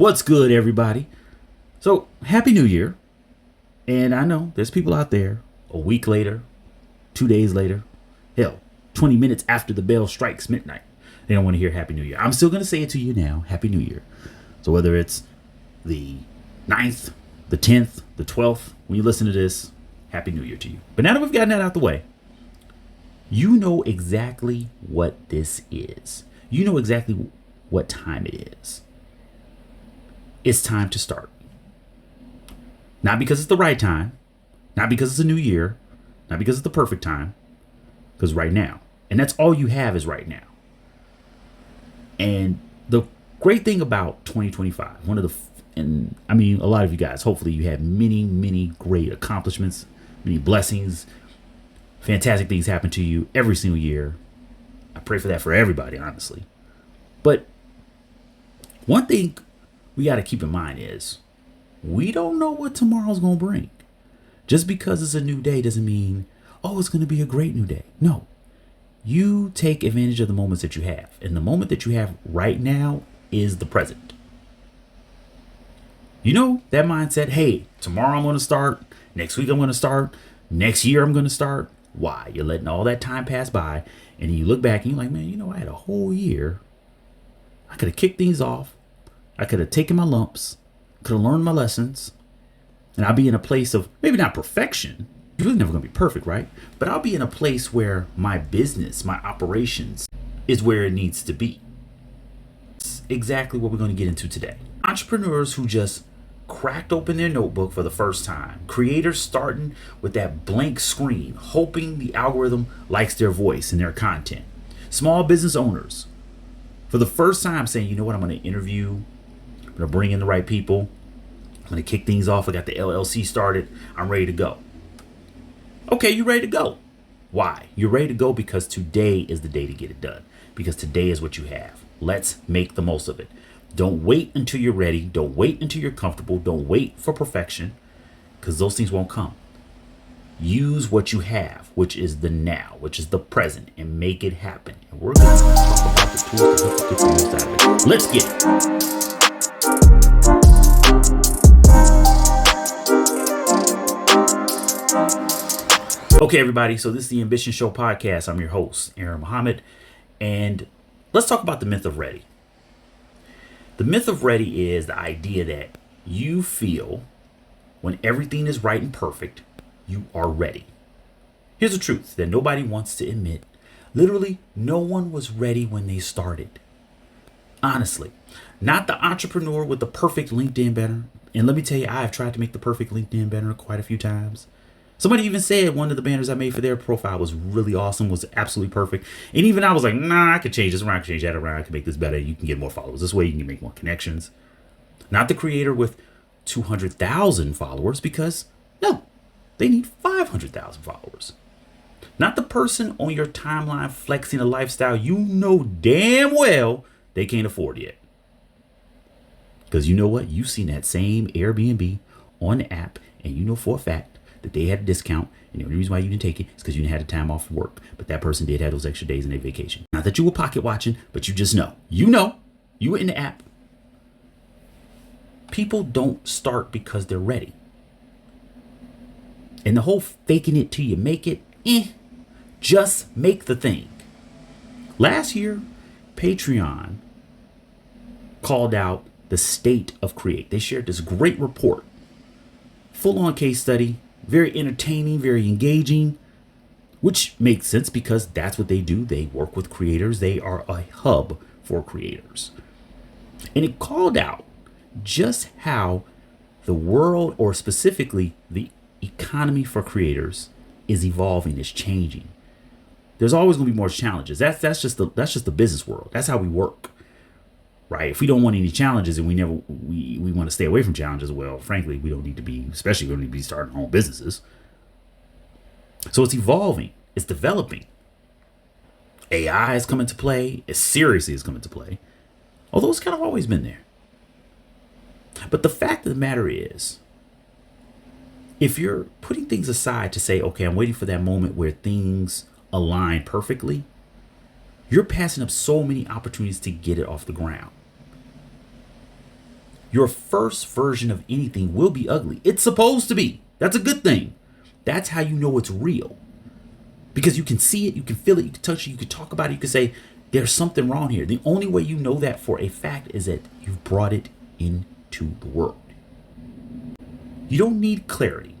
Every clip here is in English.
What's good, everybody? So, Happy New Year. And I know there's people out there a week later, 2 days later, hell, 20 minutes after the bell strikes midnight. They don't want to hear Happy New Year. I'm still going to say it to you now. Happy New Year. So, whether it's the 9th, the 10th, the 12th, when you listen to this, Happy New Year to you. But now that we've gotten that out the way, you know exactly what this is. You know exactly what time it is. It's time to start. Not because it's the right time, not because it's a new year, not because it's the perfect time, because right now. And that's all you have is right now. And the great thing about 2025, a lot of you guys, hopefully you had many great accomplishments, many blessings, fantastic things happen to you every single year. I pray for that for everybody, honestly. But one thing we got to keep in mind is we don't know what tomorrow's going to bring. Just because it's a new day doesn't mean, it's going to be a great new day. No, you take advantage of the moments that you have. And the moment that you have right now is the present. You know, that mindset, hey, tomorrow I'm going to start. Next week I'm going to start. Next year I'm going to start. Why? You're letting all that time pass by. And then you look back and you're like, man, I had a whole year. I could have kicked things off. I could have taken my lumps, could have learned my lessons, and I'll be in a place of maybe not perfection. You're really never going to be perfect, right? But I'll be in a place where my business, my operations is where it needs to be. It's exactly what we're going to get into today. Entrepreneurs who just cracked open their notebook for the first time. Creators starting with that blank screen, hoping the algorithm likes their voice and their content. Small business owners for the first time saying, you know what, I'm going to interview. I'm going to bring in the right people. I'm going to kick things off. I got the LLC started. I'm ready to go. Okay, you're ready to go. Why? You're ready to go because today is the day to get it done. Because today is what you have. Let's make the most of it. Don't wait until you're ready. Don't wait until you're comfortable. Don't wait for perfection because those things won't come. Use what you have, which is the now, which is the present, and make it happen. And we're going to talk about the tools to help you get the most out of it. Let's get it. Okay, everybody. So this is the Ambition Show podcast. I'm your host, Ehren Muhammad. And let's talk about the myth of ready. The myth of ready is the idea that you feel when everything is right and perfect, you are ready. Here's the truth that nobody wants to admit. Literally, no one was ready when they started. Honestly, not the entrepreneur with the perfect LinkedIn banner. And let me tell you, I have tried to make the perfect LinkedIn banner quite a few times. Somebody even said one of the banners I made for their profile was really awesome, was absolutely perfect. And even I was like, I could change this around, I could change that around, I could make this better. You can get more followers. This way you can make more connections. Not the creator with 200,000 followers because, no, they need 500,000 followers. Not the person on your timeline flexing a lifestyle you know damn well they can't afford yet. Because you know what? You've seen that same Airbnb on the app and you know for a fact that they had a discount, and the only reason why you didn't take it is because you didn't have the time off from work. But that person did have those extra days in their vacation. Not that you were pocket watching, but you just know. You were in the app. People don't start because they're ready. And the whole faking it till you make it, just make the thing. Last year, Patreon called out the state of create. They shared this great report, full-on case study, very entertaining, very engaging, which makes sense because that's what they do. They work with creators. They are a hub for creators. And it called out just how the world, or specifically the economy for creators, is evolving, is changing. There's always going to be more challenges. That's just the business world. That's how we work. Right? If we don't want any challenges and we want to stay away from challenges, well, frankly, we don't need to be, especially we don't need to be starting our own businesses. So it's evolving. It's developing. AI has come into play. It seriously has come into play. Although it's kind of always been there. But the fact of the matter is, if you're putting things aside to say, okay, I'm waiting for that moment where things align perfectly, you're passing up so many opportunities to get it off the ground. Your first version of anything will be ugly. It's supposed to be. That's a good thing. That's how you know it's real. Because you can see it, you can feel it, you can touch it, you can talk about it, you can say, there's something wrong here. The only way you know that for a fact is that you've brought it into the world. You don't need clarity.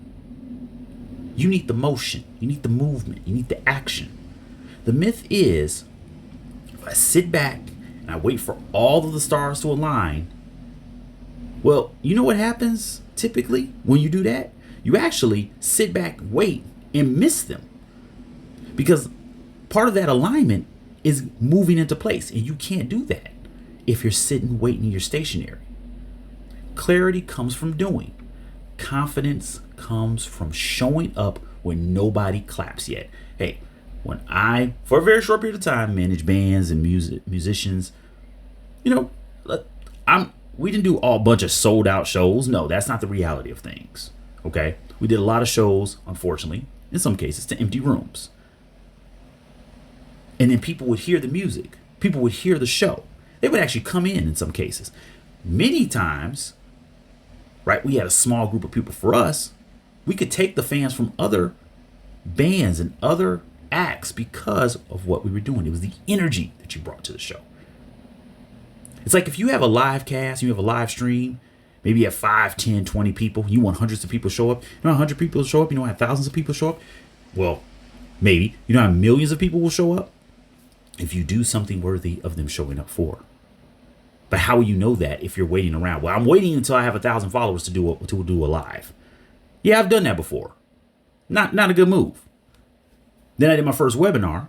You need the motion. You need the movement. You need the action. The myth is, if I sit back and I wait for all of the stars to align, well, you know what happens typically when you do that? You actually sit back, wait, and miss them. Because part of that alignment is moving into place, and you can't do that if you're sitting, waiting, you're stationary. Clarity comes from doing. Confidence comes from showing up when nobody claps yet. Hey, when I, for a very short period of time, manage bands and musicians, we didn't do a bunch of sold out shows. No, that's not the reality of things. Okay, we did a lot of shows, unfortunately, in some cases, to empty rooms. And then people would hear the music. People would hear the show. They would actually come in some cases. Many times, right, we had a small group of people. For us, we could take the fans from other bands and other acts because of what we were doing. It was the energy that you brought to the show. It's like if you have a live cast, you have a live stream, maybe you have 5, 10, 20 people, you want hundreds of people to show up. You know how 100 people show up? You know how thousands of people show up? Well, maybe. You know how millions of people will show up? If you do something worthy of them showing up for. But how will you know that if you're waiting around? Well, I'm waiting until I have 1,000 followers to do a live. Yeah, I've done that before. Not a good move. Then I did my first webinar.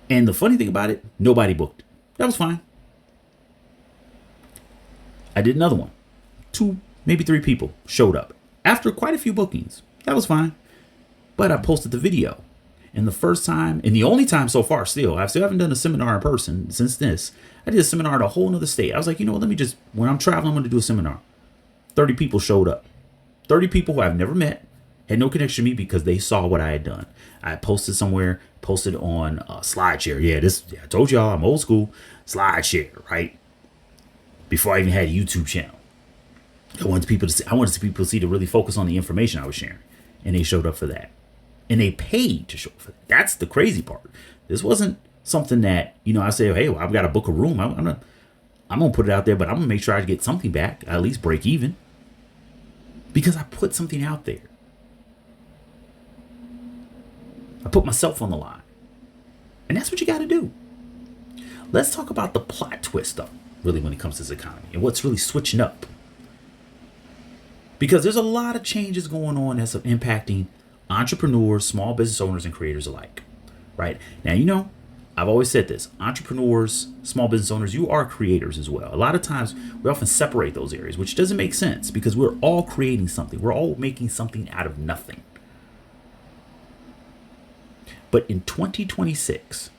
And the funny thing about it, nobody booked. That was fine. I did another one. 2, maybe 3 people showed up after quite a few bookings. That was fine. But I posted the video. And the first time, and the only time so far I still haven't done a seminar in person since this. I did a seminar in a whole nother state. I was like, you know what, when I'm traveling, I'm going to do a seminar. 30 people showed up. 30 people who I've never met, had no connection to me because they saw what I had done. I posted somewhere, posted on SlideShare. Yeah, I told y'all I'm old school. SlideShare, right? Before I even had a YouTube channel. I wanted people to see to really focus on the information I was sharing. And they showed up for that. And they paid to show up for that. That's the crazy part. This wasn't something that, I say, hey, well, I've got to book a room. I'm going to put it out there, but I'm going to make sure I get something back, at least break even. Because I put something out there. I put myself on the line. And that's what you got to do. Let's talk about the plot twist, though, really, when it comes to this economy and what's really switching up. Because there's a lot of changes going on that's impacting entrepreneurs, small business owners, and creators alike. Right? Now, I've always said this. Entrepreneurs, small business owners, you are creators as well. A lot of times we often separate those areas, which doesn't make sense because we're all creating something. We're all making something out of nothing. But in 2026,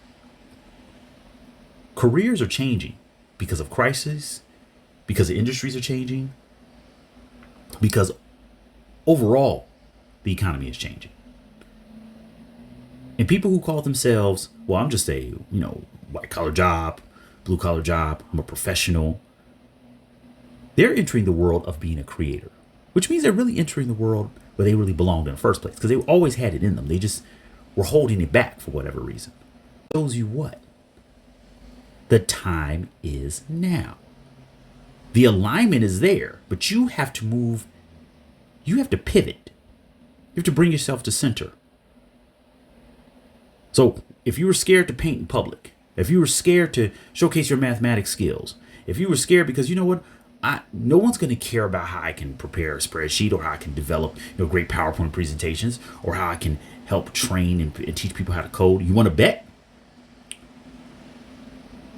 careers are changing because of crisis, because the industries are changing, because overall the economy is changing. And people who call themselves, well, I'm just a, white collar job, blue collar job, I'm a professional. They're entering the world of being a creator, which means they're really entering the world where they really belonged in the first place because they always had it in them. They just were holding it back for whatever reason. Shows you what? The time is now. The alignment is there, but you have to move. You have to pivot. You have to bring yourself to center. So if you were scared to paint in public, if you were scared to showcase your mathematics skills, if you were scared because you know what, no one's going to care about how I can prepare a spreadsheet or how I can develop great PowerPoint presentations or how I can help train and teach people how to code. You want to bet?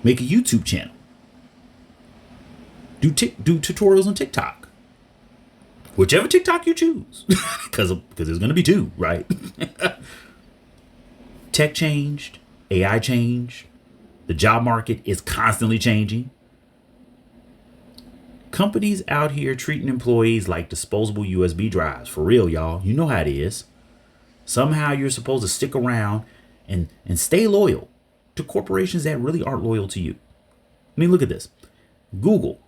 Make a YouTube channel. Do tutorials on TikTok. Whichever TikTok you choose. Because there's going to be 2, right? Tech changed. AI changed. The job market is constantly changing. Companies out here treating employees like disposable USB drives. For real, y'all. You know how it is. Somehow you're supposed to stick around and stay loyal to corporations that really aren't loyal to you. I mean, look at this. Google,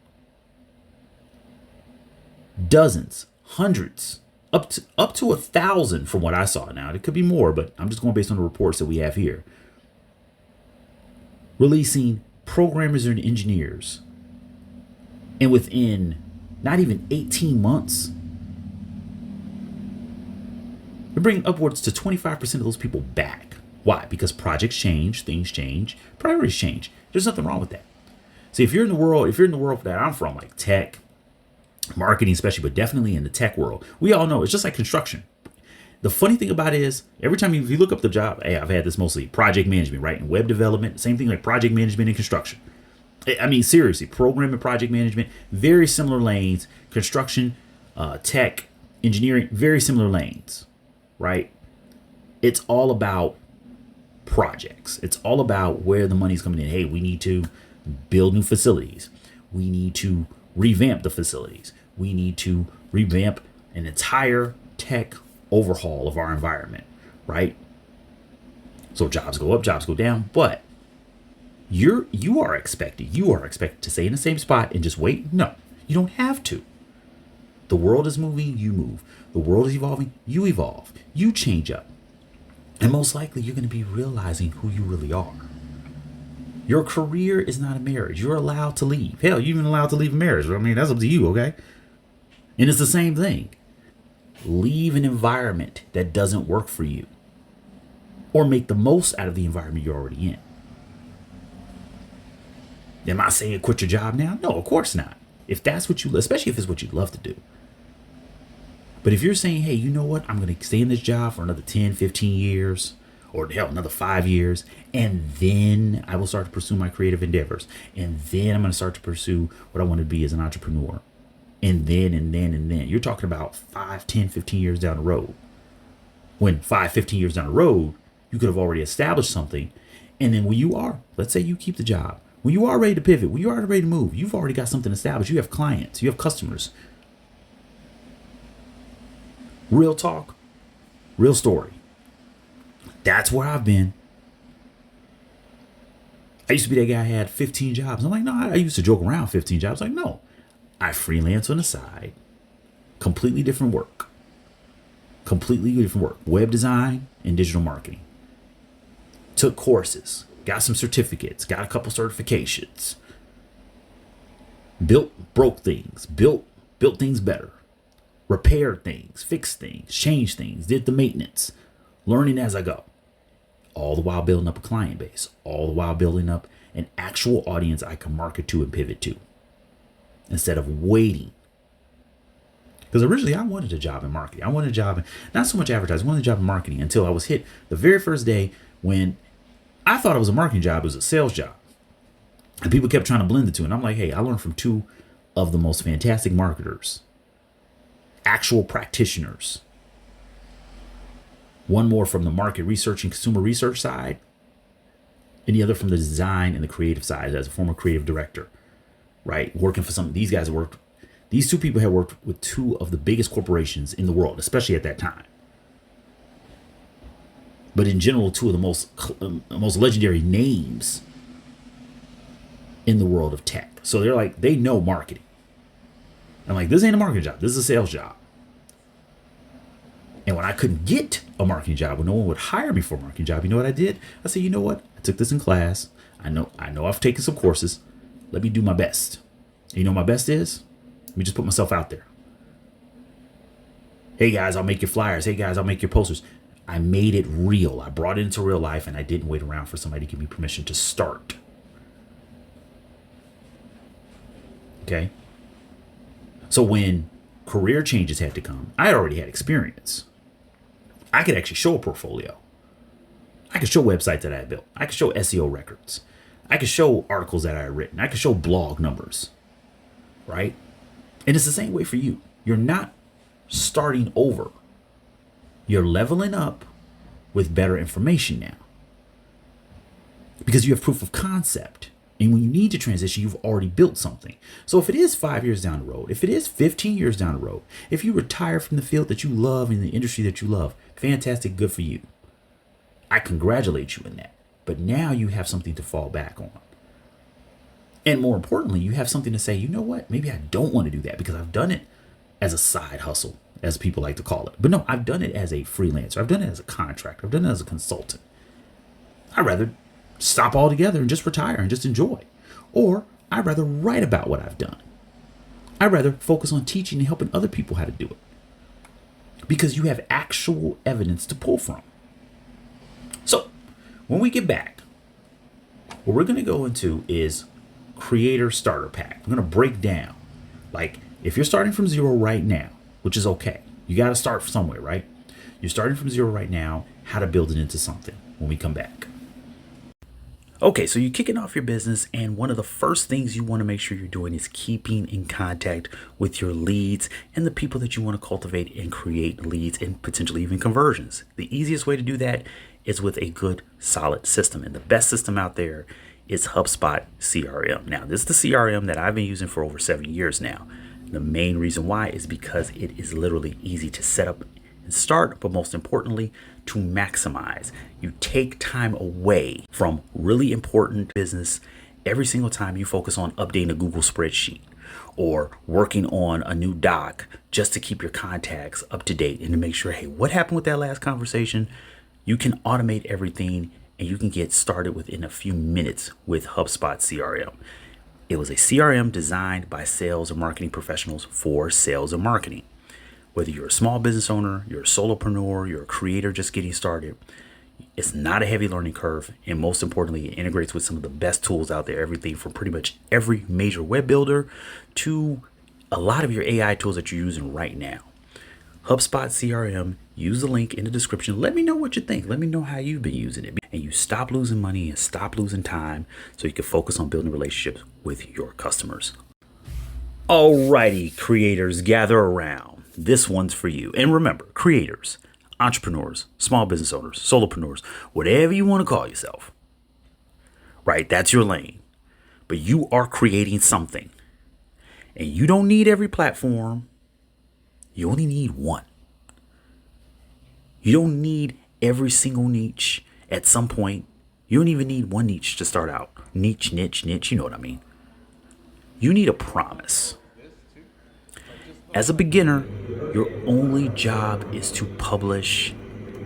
dozens, hundreds, up to 1,000 from what I saw. Now it could be more, but I'm just going based on the reports that we have here. Releasing programmers and engineers, and within not even 18 months, they're bringing upwards to 25% of those people back. Why? Because projects change, things change, priorities change. There's nothing wrong with that. See, if you're in the world that I'm from, like tech, marketing especially, but definitely in the tech world, we all know it's just like construction. The funny thing about it is, every time if you look up the job, hey, I've had this mostly project management, right? And web development, same thing like project management and construction. I mean, seriously, program and project management, very similar lanes. Construction, tech, engineering, very similar lanes, right? It's all about projects. It's all about where the money's coming in. Hey, we need to build new facilities. We need to revamp the facilities. We need to revamp an entire tech overhaul of our environment, right? So jobs go up, jobs go down, but you are expected to stay in the same spot and just wait. No, you don't have to. The world is moving, you move. The world is evolving, you evolve. You change up. And most likely you're going to be realizing who you really are. Your career is not a marriage. You're allowed to leave. Hell, you're even allowed to leave a marriage. I mean, that's up to you, okay? And it's the same thing. Leave an environment that doesn't work for you, or make the most out of the environment you're already in. Am I saying quit your job now? No, of course not. If that's what you, especially if it's what you love to do. But if you're saying, hey, you know what? I'm going to stay in this job for another 10, 15 years, or hell, another 5 years, and then I will start to pursue my creative endeavors. And then I'm going to start to pursue what I want to be as an entrepreneur. And then. You're talking about 5, 10, 15 years down the road. When 5, 15 years down the road, you could have already established something. And then when you are, let's say you keep the job. When you are ready to pivot, when you are ready to move, you've already got something established. You have clients, you have customers. Real talk, real story. That's where I've been. I used to be that guy who had 15 jobs. I'm like, no, I used to joke around 15 jobs. Like, no, I freelance on the side. Completely different work. Web design and digital marketing. Took courses. Got some certificates, got a couple certifications, broke things, built things better, repaired things, fixed things, changed things, did the maintenance, learning as I go, all the while building up a client base, all the while building up an actual audience I can market to and pivot to, instead of waiting. Because originally I wanted a job in marketing. I wanted a job in, not so much advertising, I wanted a job in marketing until I was hit the very first day when I thought it was a marketing job. It was a sales job. And people kept trying to blend the two. And I'm like, hey, I learned from two of the most fantastic marketers, actual practitioners. One more from the market research and consumer research side, and the other from the design and the creative side as a former creative director, right? Working for these two people had worked with two of the biggest corporations in the world, especially at that time. But in general, two of the most legendary names in the world of tech. So they're like, they know marketing. I'm like, this ain't a marketing job. This is a sales job. And when I couldn't get a marketing job, when no one would hire me for a marketing job, you know what I did? I said, you know what? I took this in class. I know I've taken some courses. Let me do my best. And you know what my best is? Let me just put myself out there. Hey guys, I'll make your flyers. Hey guys, I'll make your posters. I made it real. I brought it into real life, and I didn't wait around for somebody to give me permission to start. Okay? So when career changes had to come, I already had experience. I could actually show a portfolio. I could show websites that I had built. I could show SEO records. I could show articles that I had written. I could show blog numbers. Right? And it's the same way for you. You're not starting over. You're leveling up with better information now, because you have proof of concept. And when you need to transition, you've already built something. So if it is 5 years down the road, if it is 15 years down the road, if you retire from the field that you love in the industry that you love, fantastic, good for you. I congratulate you in that. But now you have something to fall back on. And more importantly, you have something to say, you know what? Maybe I don't want to do that because I've done it as a side hustle, as people like to call it. But no, I've done it as a freelancer. I've done it as a contractor. I've done it as a consultant. I'd rather stop altogether and just retire and just enjoy. Or I'd rather write about what I've done. I'd rather focus on teaching and helping other people how to do it. Because you have actual evidence to pull from. So, when we get back, what we're going to go into is Creator Starter Pack. I'm going to break down, like, if you're starting from zero right now, which is okay. You got to start somewhere, right? You're starting from zero right now, how to build it into something when we come back. Okay, so you're kicking off your business, and one of the first things you want to make sure you're doing is keeping in contact with your leads and the people that you want to cultivate and create leads and potentially even conversions. The easiest way to do that is with a good, solid system. And the best system out there is HubSpot CRM. Now, this is the CRM that I've been using for over 7 years now. The main reason why is because it is literally easy to set up and start, but most importantly, to maximize. You take time away from really important business every single time you focus on updating a Google spreadsheet or working on a new doc just to keep your contacts up to date and to make sure, hey, what happened with that last conversation? You can automate everything and you can get started within a few minutes with HubSpot CRM. It was a CRM designed by sales and marketing professionals for sales and marketing. Whether you're a small business owner, you're a solopreneur, you're a creator just getting started, it's not a heavy learning curve. And most importantly, it integrates with some of the best tools out there, everything from pretty much every major web builder to a lot of your AI tools that you're using right now. HubSpot CRM, use the link in the description. Let me know what you think. Let me know how you've been using it. And you stop losing money and stop losing time so you can focus on building relationships with your customers. Alrighty, creators, gather around. This one's for you. And remember, creators, entrepreneurs, small business owners, solopreneurs, whatever you want to call yourself, right? That's your lane. But you are creating something. And you don't need every platform. You only need one. You don't need every single niche at some point. You don't even need one niche to start out. Niche, you know what I mean. You need a promise. As a beginner, your only job is to publish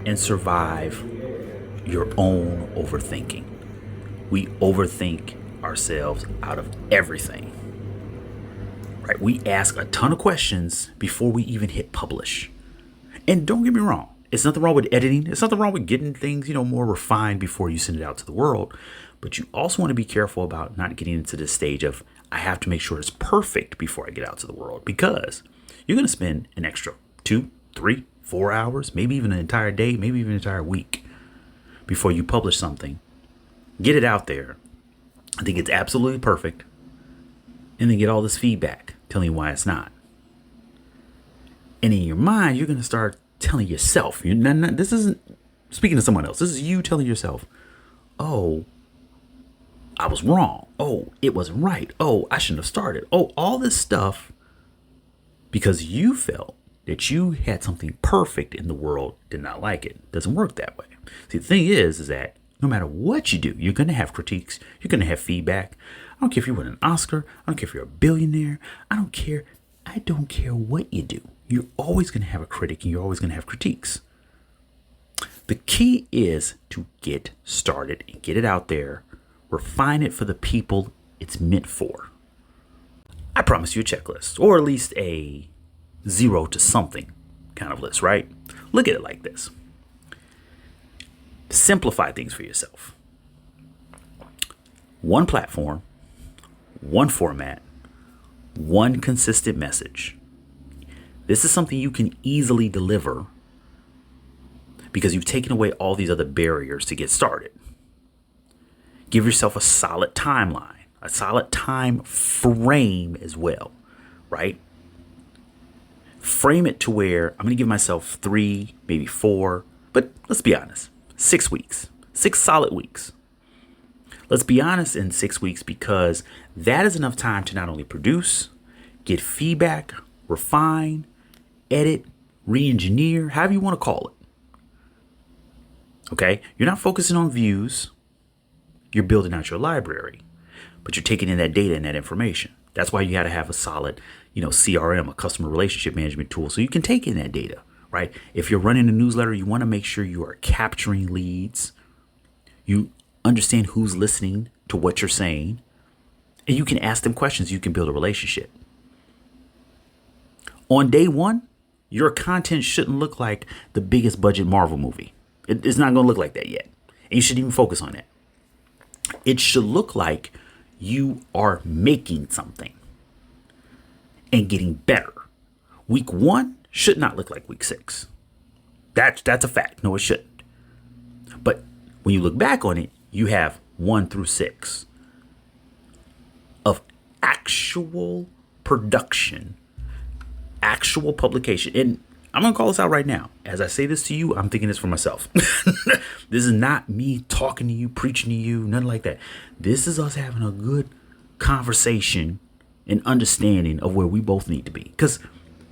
and survive your own overthinking. We overthink ourselves out of everything. Right? We ask a ton of questions before we even hit publish. And don't get me wrong, it's nothing wrong with editing. It's nothing wrong with getting things, more refined before you send it out to the world. But you also want to be careful about not getting into this stage of, I have to make sure it's perfect before I get out to the world, because you're going to spend an extra 2, 3, 4 hours, maybe even an entire day, maybe even an entire week before you publish something. Get it out there. I think it's absolutely perfect. And then get all this feedback telling you why it's not. And in your mind, you're going to start telling yourself, this isn't speaking to someone else. This is you telling yourself, oh, I was wrong. Oh, it wasn't right. Oh, I shouldn't have started. Oh, all this stuff because you felt that you had something perfect in the world, did not like it. Doesn't work that way. See, the thing is that no matter what you do, you're going to have critiques. You're going to have feedback. I don't care if you win an Oscar. I don't care if you're a billionaire. I don't care. I don't care what you do. You're always going to have a critic and you're always going to have critiques. The key is to get started and get it out there. Refine it for the people it's meant for. I promise you a checklist, or at least a 0 to something kind of list, right? Look at it like this. Simplify things for yourself. One platform, one format, one consistent message. This is something you can easily deliver because you've taken away all these other barriers to get started. Give yourself a solid timeline, a solid time frame as well, right? Frame it to where I'm going to give myself 3, maybe 4, but let's be honest, 6 weeks, 6 solid weeks. Let's be honest in 6 weeks, because that is enough time to not only produce, get feedback, refine, edit, re-engineer, however you want to call it. Okay? You're not focusing on views. You're building out your library. but you're taking in that data and that information. That's why you got to have a solid, CRM, a customer relationship management tool, so you can take in that data, right? If you're running a newsletter, you want to make sure you are capturing leads. You understand who's listening to what you're saying, and you can ask them questions. You can build a relationship. On day one, your content shouldn't look like the biggest budget Marvel movie. It's not going to look like that yet. And you shouldn't even focus on that. It should look like you are making something and getting better. Week 1 should not look like week 6. That's a fact. No, it shouldn't. But when you look back on it, you have 1 through 6 of actual production, actual publication. And I'm going to call this out right now. As I say this to you, I'm thinking this for myself. This is not me talking to you, preaching to you, nothing like that. This is us having a good conversation and understanding of where we both need to be. Because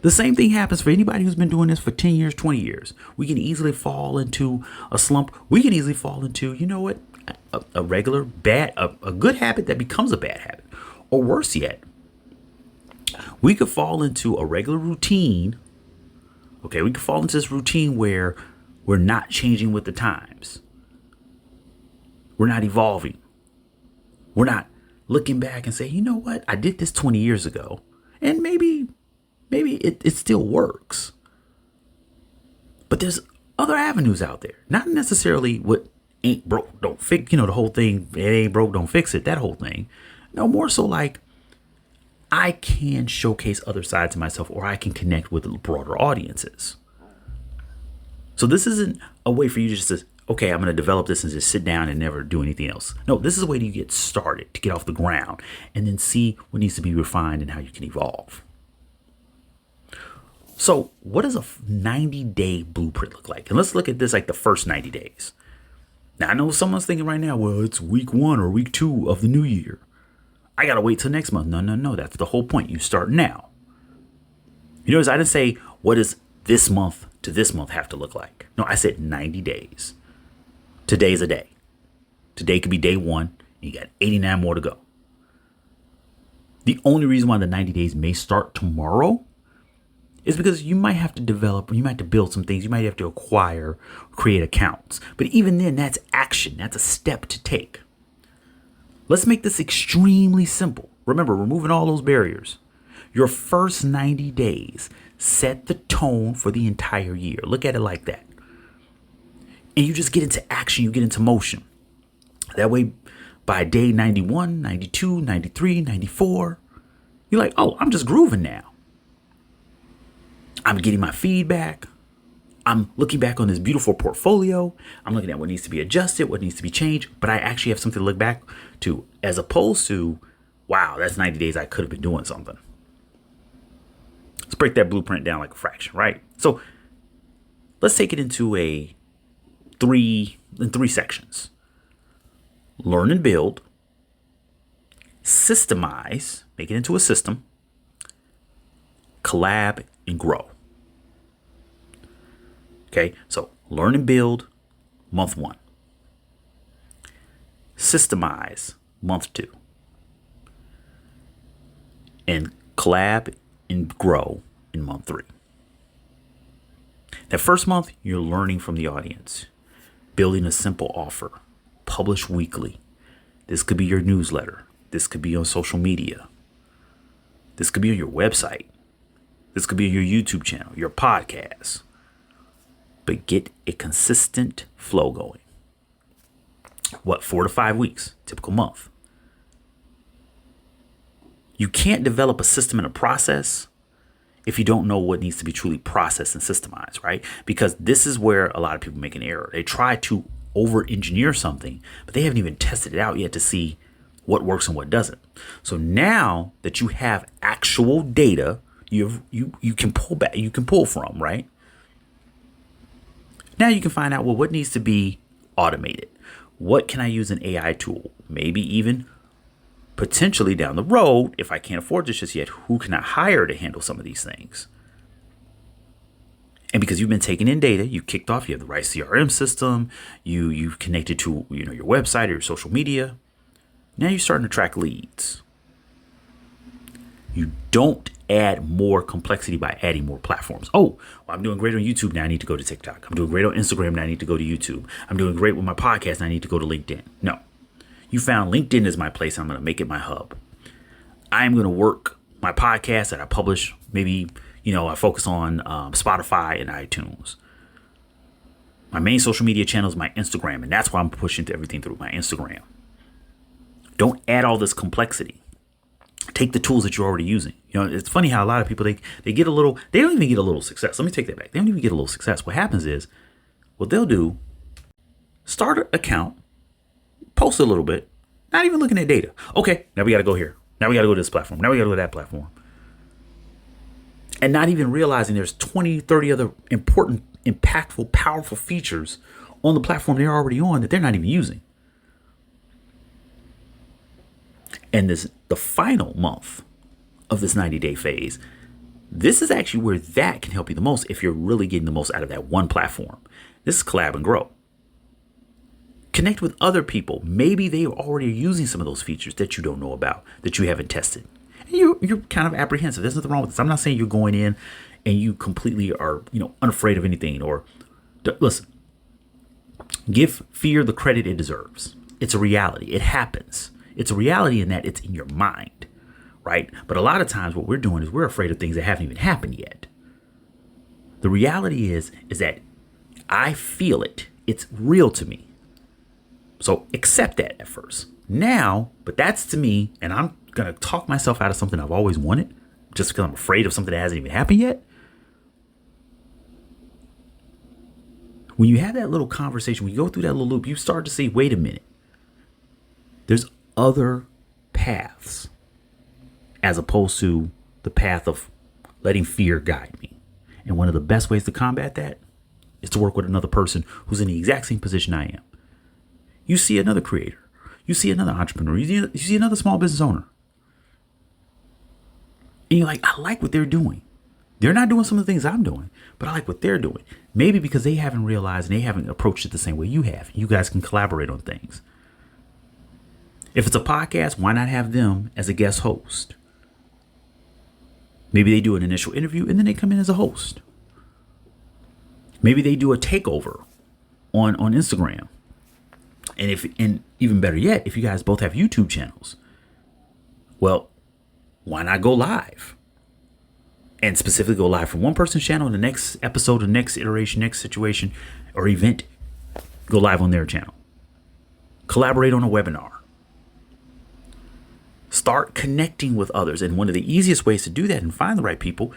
the same thing happens for anybody who's been doing this for 10 years, 20 years. We can easily fall into a slump. We can easily fall into, a regular bad, a good habit that becomes a bad habit. Or worse yet, we could fall into a regular routine. Okay, we could fall into this routine where we're not changing with the times. We're not evolving. We're not looking back and say, you know what? I did this 20 years ago. And maybe it still works. But there's other avenues out there. Not necessarily what ain't broke, don't fix, the whole thing, it ain't broke, don't fix it, that whole thing. No, more so like I can showcase other sides of myself, or I can connect with broader audiences. So this isn't a way for you to just, okay, I'm going to develop this and just sit down and never do anything else. No, this is a way to get started, to get off the ground, and then see what needs to be refined and how you can evolve. So what does a 90-day blueprint look like? And let's look at this like the first 90 days. Now, I know someone's thinking right now, well, it's week 1 or week 2 of the new year. I got to wait till next month. No. That's the whole point. You start now. You notice I didn't say, what does this month to this month have to look like? No, I said 90 days. Today's a day. Today could be day 1. And you got 89 more to go. The only reason why the 90 days may start tomorrow is because you might have to develop, you might have to build some things. You might have to acquire, create accounts. But even then, that's action. That's a step to take. Let's make this extremely simple. Remember, removing all those barriers. Your first 90 days set the tone for the entire year. Look at it like that. And you just get into action. You get into motion. That way, by day 91, 92, 93, 94, you're like, oh, I'm just grooving now. I'm getting my feedback. I'm looking back on this beautiful portfolio. I'm looking at what needs to be adjusted, what needs to be changed, but I actually have something to look back to, as opposed to, wow, that's 90 days I could have been doing something. Let's break that blueprint down like a fraction, right? So let's take it into three sections. Learn and build, systemize, make it into a system, collab, and grow. Okay, so learn and build, month 1. Systemize, month 2. And collab and grow in month 3. That first month, you're learning from the audience, building a simple offer, publish weekly. This could be your newsletter. This could be on social media. This could be on your website. This could be on your YouTube channel, your podcast. But get a consistent flow going. 4 to 5 weeks, typical month. You can't develop a system and a process if you don't know what needs to be truly processed and systemized, right? Because this is where a lot of people make an error. They try to over-engineer something, but they haven't even tested it out yet to see what works and what doesn't. So now that you have actual data, you can pull from, right? Now you can find out, well, what needs to be automated? What can I use an AI tool? Maybe even potentially down the road, if I can't afford this just yet, who can I hire to handle some of these things? And because you've been taking in data, you kicked off, you have the right CRM system, you've connected to your website or your social media. Now you're starting to track leads. You don't add more complexity by adding more platforms. Oh, well, I'm doing great on YouTube. Now I need to go to TikTok. I'm doing great on Instagram. Now I need to go to YouTube. I'm doing great with my podcast. Now I need to go to LinkedIn. No, you found LinkedIn is my place. I'm going to make it my hub. I'm going to work my podcast that I publish. Maybe, I focus on Spotify and iTunes. My main social media channel is my Instagram, and that's why I'm pushing everything through my Instagram. Don't add all this complexity. Take the tools that you're already using. It's funny how a lot of people, they get a little, they don't even get a little success. Let me take that back. They don't even get a little success. What happens is, what they'll do, start an account, post a little bit, not even looking at data. Okay, now we got to go here. Now we got to go to this platform. Now we got to go to that platform. And not even realizing there's 20, 30 other important, impactful, powerful features on the platform they're already on that they're not even using. And the final month of this 90-day phase, this is actually where that can help you the most if you're really getting the most out of that one platform. This is collab and grow. Connect with other people. Maybe they already are using some of those features that you don't know about, that you haven't tested. And you're kind of apprehensive. There's nothing wrong with this. I'm not saying you're going in and you completely are, unafraid of anything. Or listen, give fear the credit it deserves. It's a reality. It happens. It's a reality in that it's in your mind, right? But a lot of times what we're doing is we're afraid of things that haven't even happened yet. The reality is that I feel it. It's real to me. So accept that at first. Now, but that's to me, and I'm going to talk myself out of something I've always wanted just because I'm afraid of something that hasn't even happened yet. When you have that little conversation, when you go through that little loop, you start to see, wait a minute. There's other paths as opposed to the path of letting fear guide me. And one of the best ways to combat that is to work with another person who's in the exact same position I am. You see another creator, you see another entrepreneur, you see another small business owner. And you're like, I like what they're doing. They're not doing some of the things I'm doing, but I like what they're doing. Maybe because they haven't realized and they haven't approached it the same way you have. You guys can collaborate on things. If it's a podcast, why not have them as a guest host? Maybe they do an initial interview and then they come in as a host. Maybe they do a takeover on Instagram. And even better yet, if you guys both have YouTube channels, well, why not go live? And specifically go live from one person's channel in the next episode, the next iteration, next situation or event, go live on their channel. Collaborate on a webinar. Start connecting with others. And one of the easiest ways to do that and find the right people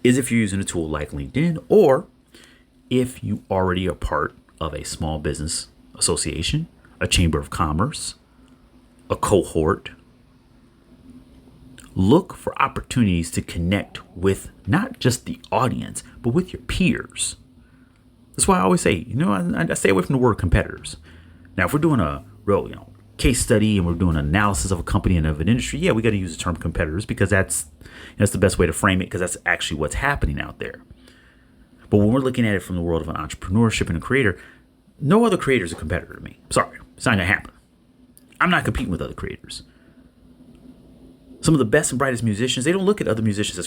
is if you're using a tool like LinkedIn, or if you already are part of a small business association, a chamber of commerce, a cohort. Look for opportunities to connect with not just the audience, but with your peers. That's why I always say, I stay away from the word competitors. Now, if we're doing a real, case study and we're doing an analysis of a company and of an industry, yeah, we got to use the term competitors because that's the best way to frame it, because that's actually what's happening out there. But when we're looking at it from the world of an entrepreneurship and a creator, no other creator is a competitor to me. Sorry, it's not going to happen. I'm not competing with other creators. Some of the best and brightest musicians, they don't look at other musicians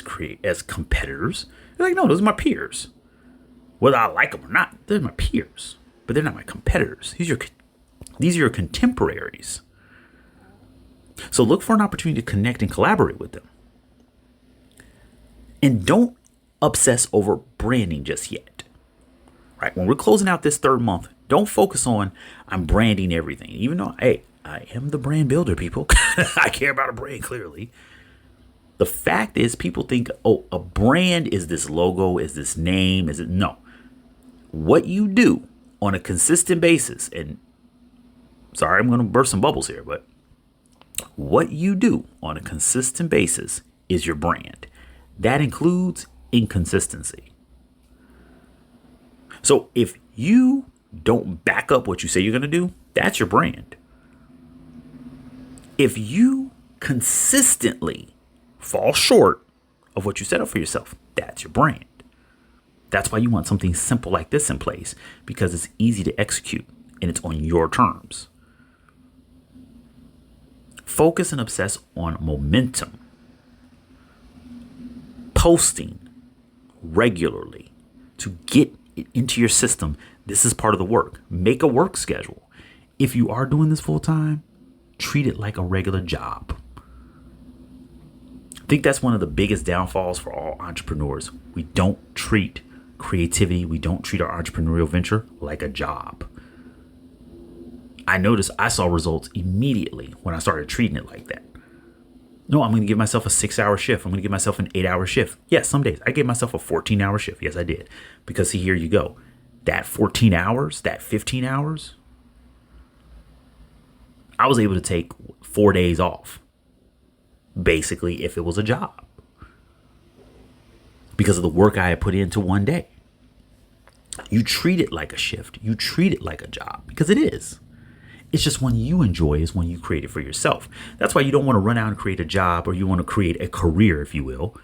as competitors. They're like, no, those are my peers. Whether I like them or not, they're my peers, but they're not my competitors. These are your contemporaries. So look for an opportunity to connect and collaborate with them. And don't obsess over branding just yet. Right? When we're closing out this third month, don't focus on I'm branding everything. Even though, hey, I am the brand builder, people. I care about a brand, clearly. The fact is, people think, oh, a brand is this logo, is this name, is it? No. What you do on a consistent basis, and sorry, I'm going to burst some bubbles here, but what you do on a consistent basis is your brand. That includes inconsistency. So if you don't back up what you say you're going to do, that's your brand. If you consistently fall short of what you set up for yourself, that's your brand. That's why you want something simple like this in place, because it's easy to execute and it's on your terms. Focus and obsess on momentum. Posting regularly to get it into your system. This is part of the work. Make a work schedule. If you are doing this full time, treat it like a regular job. I think that's one of the biggest downfalls for all entrepreneurs. We don't treat creativity, we don't treat our entrepreneurial venture like a job. I noticed I saw results immediately when I started treating it like that. No, I'm going to give myself a 6-hour shift. I'm going to give myself an 8-hour shift. Yes, some days I gave myself a 14-hour shift. Yes, I did. Because see, here you go. That 14 hours, that 15 hours, I was able to take 4 days off. Basically, if it was a job. Because of the work I had put into one day. You treat it like a shift. You treat it like a job. Because it is. It's just when you enjoy is when you create it for yourself. That's why you don't want to run out and create a job, or you want to create a career, if you will,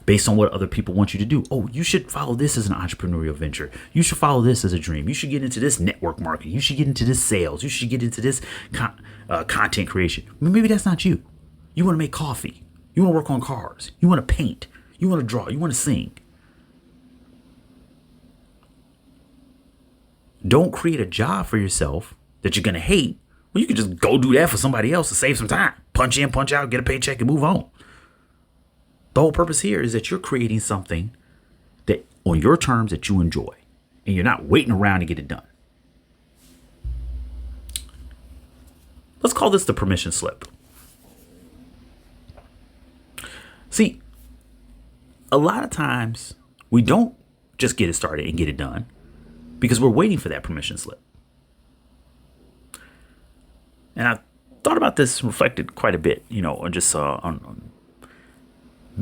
based on what other people want you to do. Oh, you should follow this as an entrepreneurial venture. You should follow this as a dream. You should get into this network marketing. You should get into this sales. You should get into this content creation. Maybe that's not you. You want to make coffee. You want to work on cars. You want to paint. You want to draw. You want to sing. Don't create a job for yourself that you're going to hate. Well, you can just go do that for somebody else to save some time. Punch in, punch out, get a paycheck, and move on. The whole purpose here is that you're creating something that on your terms that you enjoy. And you're not waiting around to get it done. Let's call this the permission slip. See, a lot of times we don't just get it started and get it done because we're waiting for that permission slip. And I thought about this, reflected quite a bit, on just on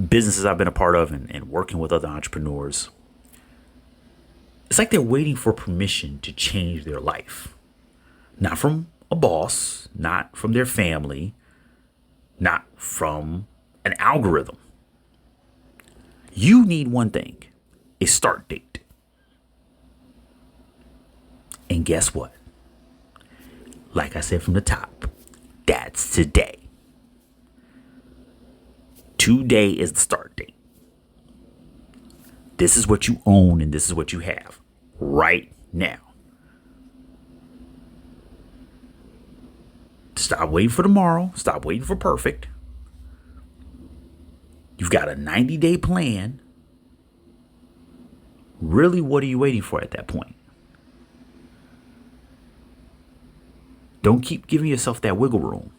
businesses I've been a part of and working with other entrepreneurs. It's like they're waiting for permission to change their life. Not from a boss, not from their family, not from an algorithm. You need one thing, a start date. And guess what? Like I said from the top, that's today. Today is the start date. This is what you own and this is what you have right now. Stop waiting for tomorrow. Stop waiting for perfect. You've got a 90-day plan. Really, what are you waiting for at that point? Don't keep giving yourself that wiggle room.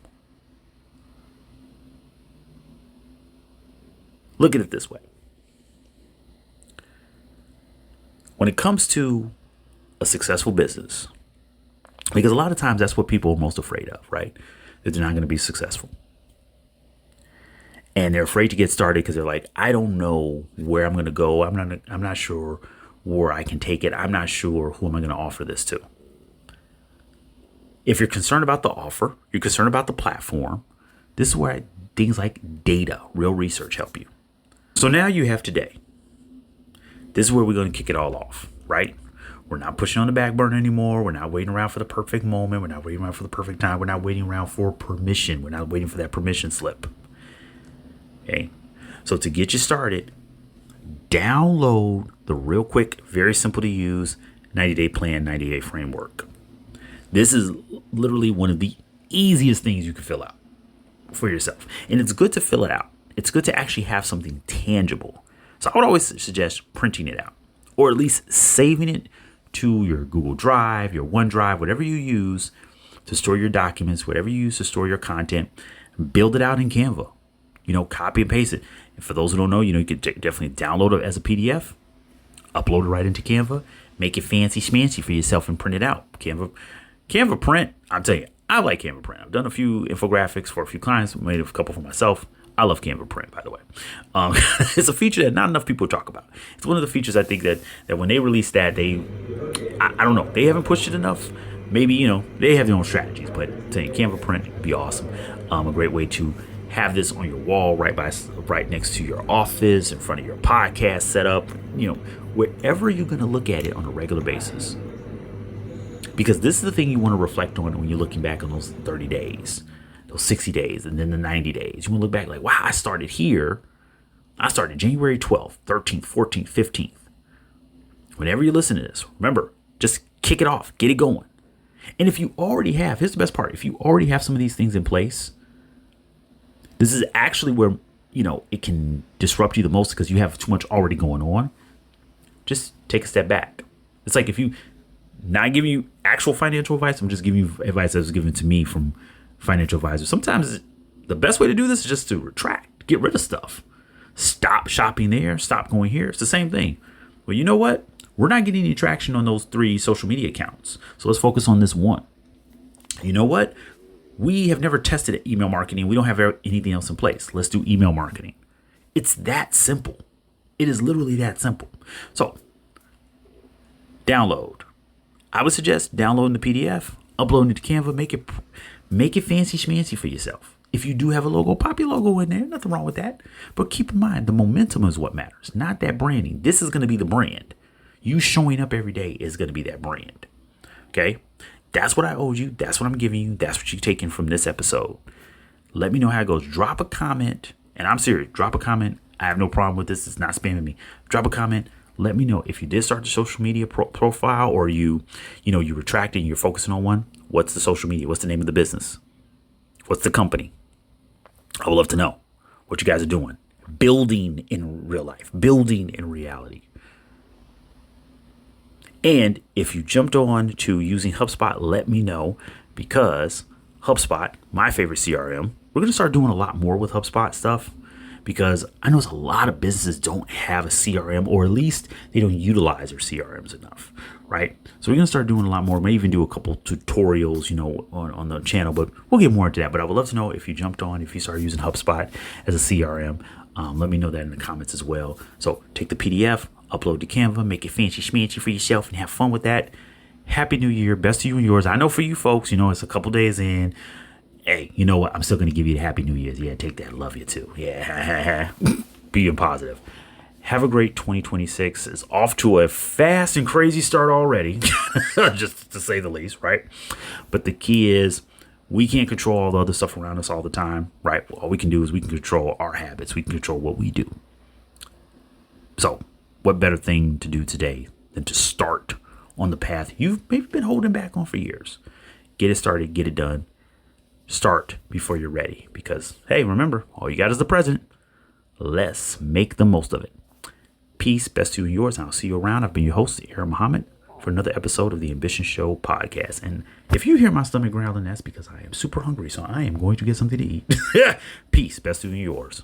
Look at it this way. When it comes to a successful business, because a lot of times that's what people are most afraid of, right? That they're not going to be successful. And they're afraid to get started because they're like, I don't know where I'm going to go. I'm not sure where I can take it. I'm not sure who am I going to offer this to. If you're concerned about the offer, you're concerned about the platform, this is where things like data, real research help you. So now you have today. This is where we're going to kick it all off, right? We're not pushing on the back burner anymore. We're not waiting around for the perfect moment. We're not waiting around for the perfect time. We're not waiting around for permission. We're not waiting for that permission slip. Okay. So to get you started, download the real quick, very simple to use 90-day plan, 90-day framework. This is literally one of the easiest things you can fill out for yourself. And it's good to fill it out. It's good to actually have something tangible. So I would always suggest printing it out or at least saving it to your Google Drive, your OneDrive, whatever you use to store your documents, whatever you use to store your content. Build it out in Canva. Copy and paste it. And for those who don't know, you can definitely download it as a PDF, upload it right into Canva, make it fancy schmancy for yourself and print it out. Canva print, I'm telling you, I like Canva print. I've done a few infographics for a few clients, made a couple for myself. I love Canva print, by the way. It's a feature that not enough people talk about. It's one of the features I think that when they release that, I don't know, they haven't pushed it enough. Maybe, they have their own strategies, but I'm telling you, Canva print would be awesome. A great way to have this on your wall right next to your office, in front of your podcast setup, wherever you're going to look at it on a regular basis. Because this is the thing you want to reflect on when you're looking back on those 30 days. those 60 days and then the 90 days. You want to look back like, wow, I started here. I started January 12th, 13th, 14th, 15th. Whenever you listen to this, remember, just kick it off, get it going. And if you already have, here's the best part. If you already have some of these things in place, this is actually where, it can disrupt you the most because you have too much already going on. Just take a step back. It's like if you not giving you actual financial advice, I'm just giving you advice that was given to me from financial advisors. Sometimes the best way to do this is just to retract, get rid of stuff. Stop shopping there, stop going here. It's the same thing. Well, you know what? We're not getting any traction on those 3 social media accounts. So let's focus on this one. You know what? We have never tested email marketing. We don't have anything else in place. Let's do email marketing. It's that simple. It is literally that simple. So download. I would suggest downloading the PDF, uploading it to Canva, make it fancy schmancy for yourself. If you do have a logo, pop your logo in there. Nothing wrong with that. But keep in mind, the momentum is what matters, not that branding. This is going to be the brand. You showing up every day is going to be that brand. Okay? That's what I owe you. That's what I'm giving you. That's what you're taking from this episode. Let me know how it goes. Drop a comment. And I'm serious. Drop a comment. I have no problem with this. It's not spamming me. Drop a comment. Let me know if you did start the social media profile or you retracted and you're focusing on one. What's the social media? What's the name of the business? What's the company? I would love to know what you guys are doing. Building in real life. Building in reality. And if you jumped on to using HubSpot, let me know, because HubSpot, my favorite CRM, we're going to start doing a lot more with HubSpot stuff, because I know a lot of businesses don't have a CRM, or at least they don't utilize their CRMs enough, right? So we're going to start doing a lot more. Maybe even do a couple tutorials, on the channel, but we'll get more into that. But I would love to know if you jumped on, if you started using HubSpot as a CRM. Let me know that in the comments as well. So take the PDF, upload to Canva, make it fancy schmancy for yourself, and have fun with that. Happy New Year. Best to you and yours. I know for you folks, it's a couple days in. Hey, you know what? I'm still going to give you the Happy New Year's. Yeah, take that. Love you too. Yeah. Being positive. Have a great 2026. It's off to a fast and crazy start already, just to say the least, right? But the key is, we can't control all the other stuff around us all the time, right? All we can do is we can control our habits. We can control what we do. So what better thing to do today than to start on the path you've maybe been holding back on for years? Get it started, get it done. Start before you're ready, because, hey, remember, all you got is the present. Let's make the most of it. Peace, best to you and yours. I'll see you around. I've been your host, Ehren Muhammad, for another episode of the Ambition Show podcast. And if you hear my stomach growling, that's because I am super hungry. So I am going to get something to eat. Peace, best to you and yours.